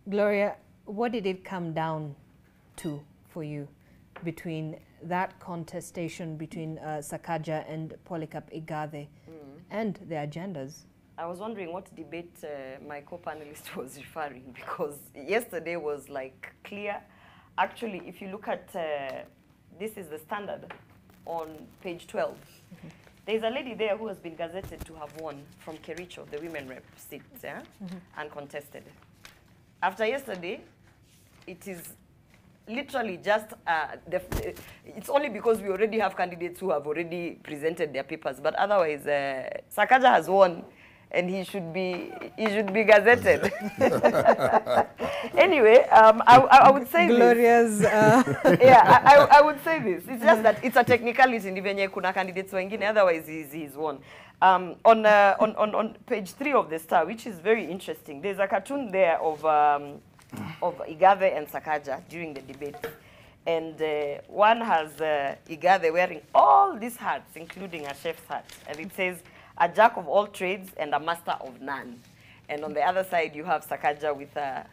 Gloria, what did it come down to for you between that contestation between Sakaja and Polycarp Igathe and their agendas? I was wondering what debate my co-panelist was referring, because yesterday was like clear. Actually, if you look at, this is the Standard on page 12. There's a lady there who has been gazetted to have won from Kericho, the women rep seat, yeah? Uncontested. After yesterday, it is literally just, it's only because we already have candidates who have already presented their papers, but otherwise, Sakaja has won, and he should be gazetted. Anyway, I would say Gloria's, yeah, I would say this. It's just that it's a technicality. Ndivenye kuna candidates wengine, otherwise he's won. On page 3 of the Star, which is very interesting, there's a cartoon there of Igathe and Sakaja during the debate. And one has Igathe wearing all these hats, including a chef's hat. And it says, a jack of all trades and a master of none. And on the other side, you have Sakaja with a,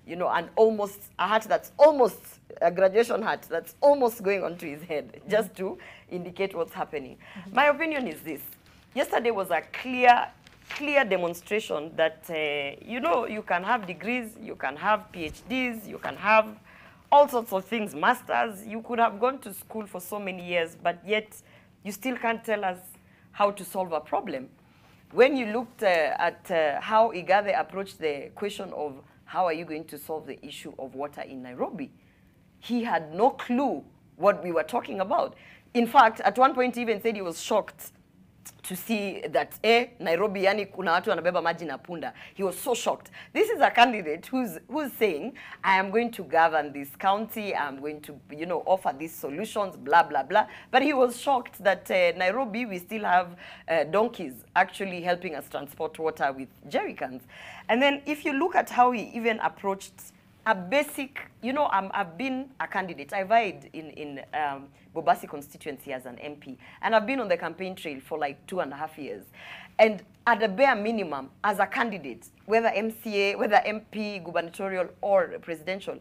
you know, a hat that's almost a graduation hat that's almost going onto his head, just to indicate what's happening. My opinion is this. Yesterday was a clear demonstration that, you know, you can have degrees, you can have PhDs, you can have all sorts of things, masters. You could have gone to school for so many years, but yet you still can't tell us how to solve a problem. When you looked at how Igathe approached the question of how are you going to solve the issue of water in Nairobi, he had no clue what we were talking about. In fact, at one point he even said he was shocked to see that Nairobi yani kuna watu wanabeba maji na punda. He was so shocked. This is a candidate who's saying, I am going to govern this county, I'm going to, you know, offer these solutions, blah, blah, blah. But he was shocked that Nairobi, we still have donkeys actually helping us transport water with jerry cans. And then if you look at how he even approached a basic, you know, I've been a candidate. I vied in Bobasi constituency as an MP. And I've been on the campaign trail for like 2.5 years. And at the bare minimum, as a candidate, whether MCA, whether MP, gubernatorial, or presidential,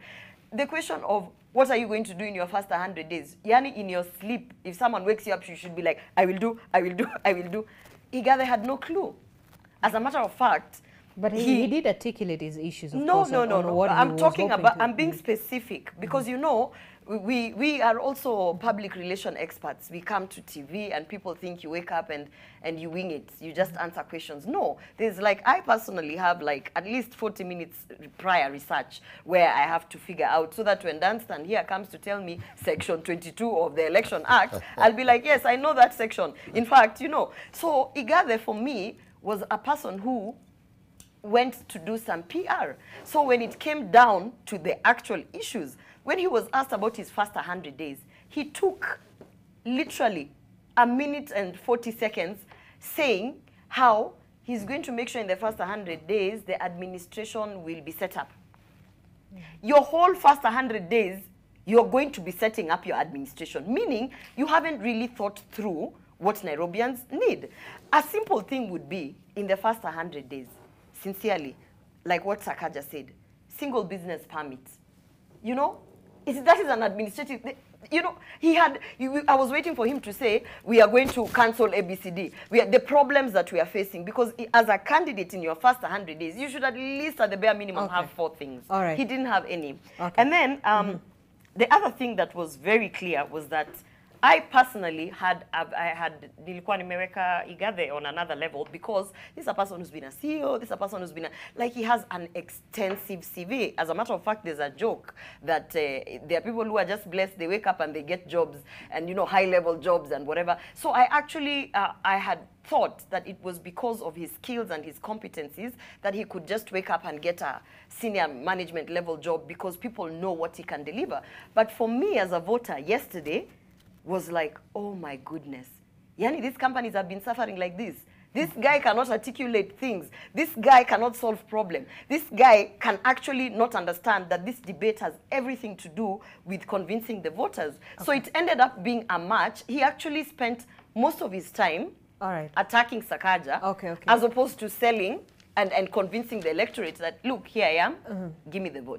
the question of what are you going to do in your first 100 days? Yani, in your sleep, if someone wakes you up, you should be like, I will do, I will do, I will do. Igathe had no clue. As a matter of fact, but he did articulate his issues, of no, course. No. I'm talking about, I'm being specific, because you know, we are also public relation experts. We come to TV and people think you wake up and you wing it. You just answer questions. No, there's like, I personally have like at least 40 minutes prior research where I have to figure out, so that when Dunstan here comes to tell me section 22 of the Election Act, I'll be like, yes, I know that section. In fact, you know, so Igathe for me was a person who went to do some PR. So when it came down to the actual issues, when he was asked about his first 100 days, he took literally 1 minute and 40 seconds saying how he's going to make sure in the first 100 days the administration will be set up. Your whole first 100 days, you're going to be setting up your administration, meaning you haven't really thought through what Nairobians need. A simple thing would be, in the first 100 days, sincerely, like what Sakaja said, single business permit. You know, that is an administrative, you know, I was waiting for him to say, we are going to cancel ABCD. The problems that we are facing, because as a candidate in your first 100 days, you should at least at the bare minimum have 4 things. All right. He didn't have any. Okay. And then the other thing that was very clear was that I personally had nilikuwa nimeweka Igathe on another level, because this is a person who's been a CEO, this is a person who's been like, he has an extensive CV. As a matter of fact, there's a joke that there are people who are just blessed, they wake up and they get jobs, and you know, high-level jobs and whatever. So I actually, I had thought that it was because of his skills and his competencies that he could just wake up and get a senior management level job, because people know what he can deliver. But for me as a voter yesterday, was like, oh my goodness. Yani, these companies have been suffering like this. This guy cannot articulate things. This guy cannot solve problems. This guy can actually not understand that this debate has everything to do with convincing the voters. Okay. So it ended up being a match. He actually spent most of his time attacking Sakaja, as opposed to selling and convincing the electorate that, look, here I am, give me the vote.